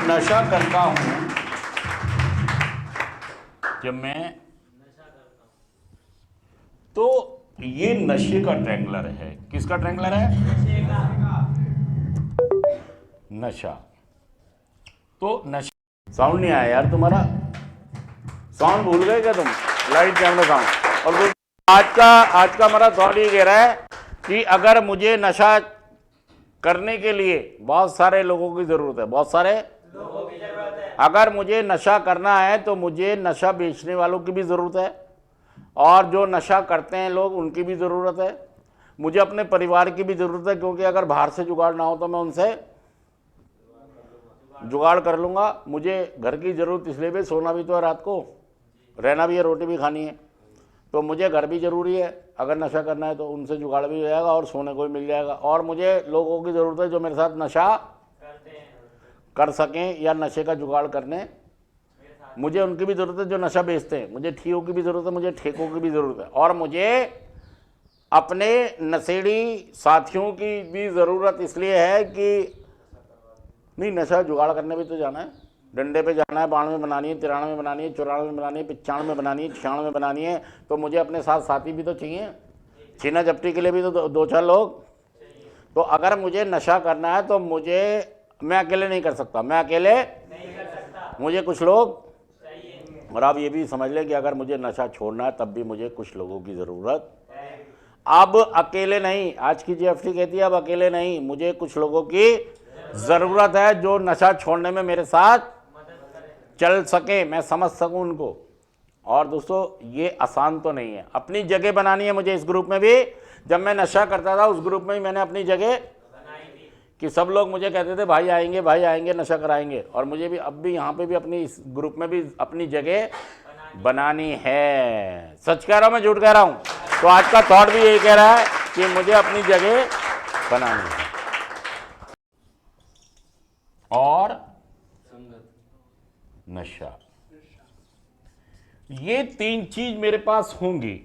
नशा करता हूं, जब मैं तो ये नशे का ट्रैंगलर है। किसका ट्रैंगलर है? नशा। तो नशा। साउंड नहीं आया यार तुम्हारा, साउंड भूल गए क्या तुम? Light camera sound. और आज का हमारा थॉट ये कह रहा है कि अगर मुझे नशा करने के लिए बहुत सारे लोगों की जरूरत है, बहुत सारे लोगों की जरूरत है। अगर मुझे नशा करना है तो मुझे नशा बेचने वालों की भी जरूरत है, और जो नशा करते हैं लोग उनकी भी ज़रूरत है। मुझे अपने परिवार की भी ज़रूरत है, क्योंकि अगर बाहर से जुगाड़ ना हो तो मैं उनसे जुगाड़ कर लूँगा। मुझे घर की ज़रूरत इसलिए भी, सोना भी तो है रात को, रहना भी है, रोटी भी खानी है, तो मुझे घर भी ज़रूरी है। अगर नशा करना है तो उनसे जुगाड़ भी हो जाएगा और सोने को भी मिल जाएगा। और मुझे लोगों की ज़रूरत है जो मेरे साथ नशा कर सकें या नशे का जुगाड़ करने, मुझे उनकी भी ज़रूरत है जो नशा बेचते हैं। मुझे ठियों की भी ज़रूरत है, मुझे ठेकों की भी ज़रूरत है, और मुझे अपने नशेड़ी साथियों की भी ज़रूरत इसलिए है कि नहीं, नशा जुगाड़ करने भी तो जाना है, डंडे पे जाना है, 92 बनानी है, 93 बनानी है, 94 बनानी है, 95 बनानी है, 96 बनानी है, तो मुझे अपने साथ साथी भी तो चाहिए। छीना झपटी के लिए भी तो दो चार लोग। तो अगर मुझे नशा करना है तो मैं अकेले नहीं कर सकता, मुझे कुछ लोग। और आप ये भी समझ लें कि अगर मुझे नशा छोड़ना है तब भी मुझे कुछ लोगों की ज़रूरत है। अब अकेले नहीं, आज की जीएफटी कहती है अब अकेले नहीं, मुझे कुछ लोगों की ज़रूरत है जो नशा छोड़ने में मेरे साथ चल सके, मैं समझ सकूं उनको। और दोस्तों ये आसान तो नहीं है, अपनी जगह बनानी है मुझे इस ग्रुप में भी। जब मैं नशा करता था उस ग्रुप में ही मैंने अपनी जगह कि सब लोग मुझे कहते थे भाई आएंगे नशा कराएंगे, और मुझे भी अब भी यहाँ पे भी अपनी इस ग्रुप में भी अपनी जगह बनानी है। सच कह रहा हूँ मैं झूठ कह रहा हूँ? तो आज का थॉट भी यही कह रहा है कि मुझे अपनी जगह बनानी है। और नशा, ये तीन चीज मेरे पास होंगी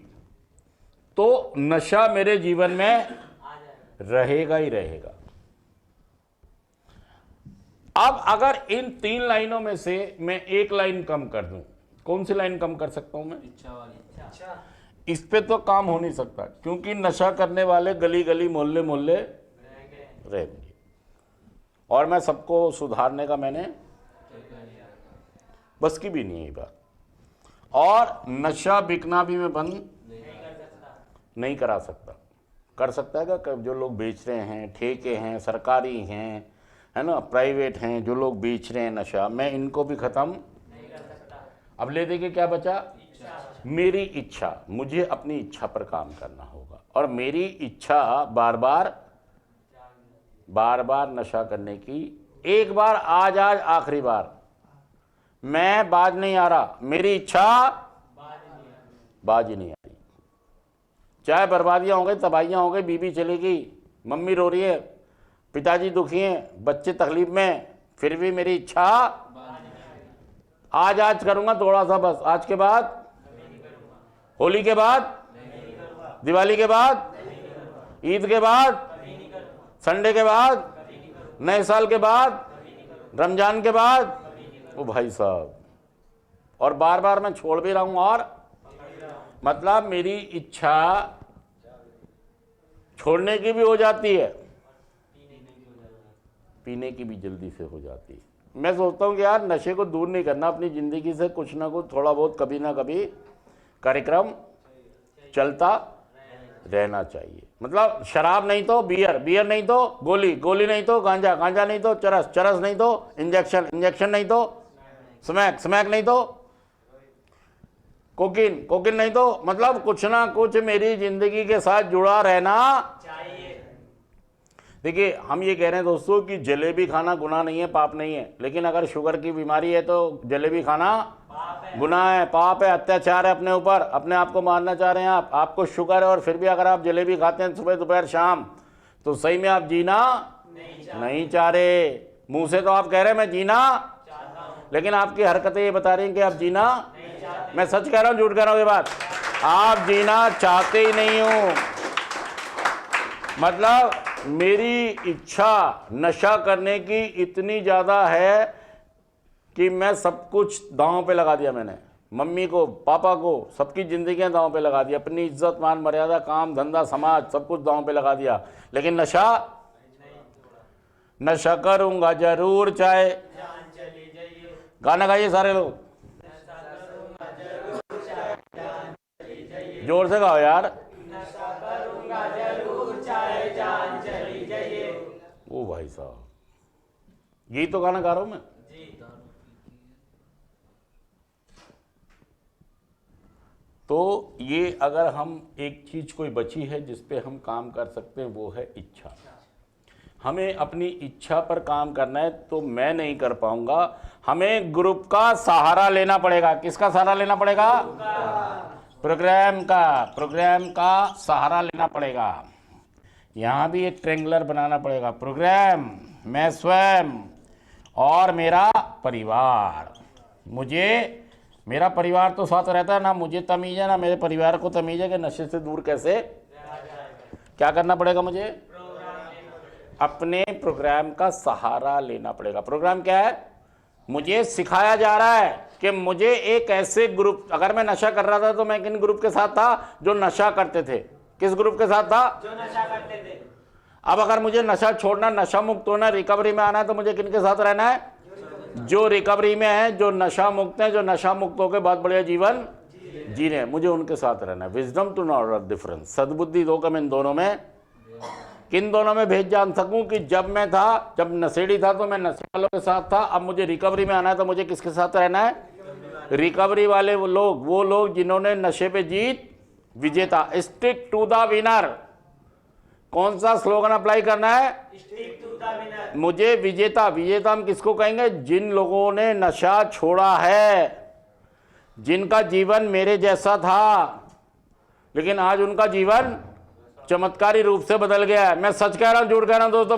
तो नशा मेरे जीवन में रहेगा ही रहेगा। अब अगर इन तीन लाइनों में से मैं एक लाइन कम कर दूं, कौन सी लाइन कम कर सकता हूं मैं? इच्छा वाली। इच्छा। इस पे तो काम हो नहीं सकता, क्योंकि नशा करने वाले गली गली मोहल्ले मोहल्ले रहेंगे, और मैं सबको सुधारने का मैंने बस की भी नहीं है बात। और नशा बिकना भी मैं बंद नहीं करा सकता। कर सकता है क्या? जो लोग बेच रहे हैं, ठेके हैं, सरकारी हैं, है ना, प्राइवेट हैं, जो लोग बेच रहे हैं नशा, मैं इनको भी खत्म नहीं कर सकता। अब ले देखिए क्या बचा? मेरी इच्छा। मुझे अपनी इच्छा पर काम करना होगा, और मेरी इच्छा बार बार नशा करने की। एक बार आज आखिरी बार, मैं बाज नहीं आ रहा, मेरी इच्छा बाज ही नहीं आ रही। चाहे बर्बादियां हो गई, तबाहियां हो गई, बीबी चली गई, मम्मी रो रही है, पिताजी दुखी हैं, बच्चे तकलीफ में, फिर भी मेरी इच्छा आज करूंगा थोड़ा सा बस। आज के बाद, होली के बाद, दिवाली के बाद, ईद के बाद, संडे के बाद, नए साल के बाद, रमजान के बाद, ओ भाई साहब, और बार बार मैं छोड़ भी रहा हूं। और मतलब मेरी इच्छा छोड़ने की भी हो जाती है, पीने की भी जल्दी से हो जाती है। मैं सोचता हूँ कि यार नशे को दूर नहीं करना, अपनी ज़िंदगी से कुछ ना कुछ थोड़ा बहुत कभी ना कभी कार्यक्रम चलता रहना चाहिए। मतलब शराब नहीं तो बियर, बियर नहीं तो गोली, गोली नहीं तो गांजा, गांजा नहीं तो चरस, चरस नहीं तो इंजेक्शन, इंजेक्शन नहीं तो स्मैक, स्मैक नहीं तो कोकीन, कोकीन नहीं तो, मतलब कुछ ना कुछ मेरी ज़िंदगी के साथ जुड़ा रहना चाहिए। देखिए हम ये कह रहे हैं दोस्तों कि जलेबी खाना गुनाह नहीं है, पाप नहीं है, लेकिन अगर शुगर की बीमारी है तो जलेबी खाना गुनाह है, पाप है, अत्याचार है अपने ऊपर, अपने आप को मारना चाह रहे हैं आप। आपको शुगर है और फिर भी अगर आप जलेबी खाते हैं सुबह दोपहर शाम, तो सही में आप जीना नहीं चाह रहे। मुंह से तो आप कह रहे हैं मैं जीना चाहता हूं, लेकिन आपकी हरकतें ये बता रही हैं कि आप जीना नहीं चाहते। मैं सच कह रहा हूं झूठ कह रहा हूं ये बात? आप जीना चाहते ही नहीं हो। मतलब मेरी इच्छा नशा करने की इतनी ज़्यादा है कि मैं सब कुछ दांव पे लगा दिया। मैंने मम्मी को, पापा को, सबकी जिंदगियां दांव पे लगा दी, अपनी इज्जत मान मर्यादा, काम धंधा, समाज, सब कुछ दांव पे लगा दिया। लेकिन नशा करूंगा जरूर चाहे, गाना गाइए सारे लोग, जोर से गाओ यार। ओ भाई साहब, यही तो गाना गा रहा हूं मैं। तो ये अगर हम एक चीज कोई बची है जिस पे हम काम कर सकते हैं वो है इच्छा। हमें अपनी इच्छा पर काम करना है, तो मैं नहीं कर पाऊंगा, हमें ग्रुप का सहारा लेना पड़ेगा। किसका सहारा लेना पड़ेगा? प्रोग्राम का सहारा लेना पड़ेगा। यहां भी एक ट्रेंगुलर बनाना पड़ेगा। प्रोग्राम, मैं स्वयं और मेरा परिवार। मेरा परिवार तो साथ रहता है ना, मुझे तमीज है ना मेरे परिवार को तमीज है कि नशे से दूर कैसे क्या करना पड़ेगा। मुझे अपने प्रोग्राम का सहारा लेना पड़ेगा। प्रोग्राम क्या है? मुझे सिखाया जा रहा है कि मुझे एक ऐसे ग्रुप, अगर मैं नशा कर रहा था तो मैं किन ग्रुप के साथ था? जो नशा करते थे। किस ग्रुप के साथ था? जो नशा करते थे। अब अगर मुझे नशा छोड़ना, नशा मुक्त होना, रिकवरी में आना है तो मुझे किन के साथ रहना है? जो रिकवरी में है, जो नशा मुक्त है, जो नशा मुक्त होकर बहुत बढ़िया जीवन जी रहे हैं, मुझे उनके साथ रहना है। विजडम टू नॉट डिफरेंस, सद्बुद्धि दो कम इन दोनों में, किन दोनों में भेद जान सकूं कि जब नशेड़ी था तो मैं नशे वालों के साथ था, अब मुझे रिकवरी में आना है तो मुझे किसके साथ रहना है? रिकवरी वाले वो लोग जिन्होंने नशे पे जीत विजेता। Stick to the winner. कौन सा स्लोगन अप्लाई करना है? Stick to the winner. मुझे विजेता हम किसको कहेंगे? जिन लोगों ने नशा छोड़ा है, जिनका जीवन मेरे जैसा था लेकिन आज उनका जीवन चमत्कारी रूप से बदल गया है। मैं सच कह रहा हूं, झूठ कह रहा हूं दोस्तों?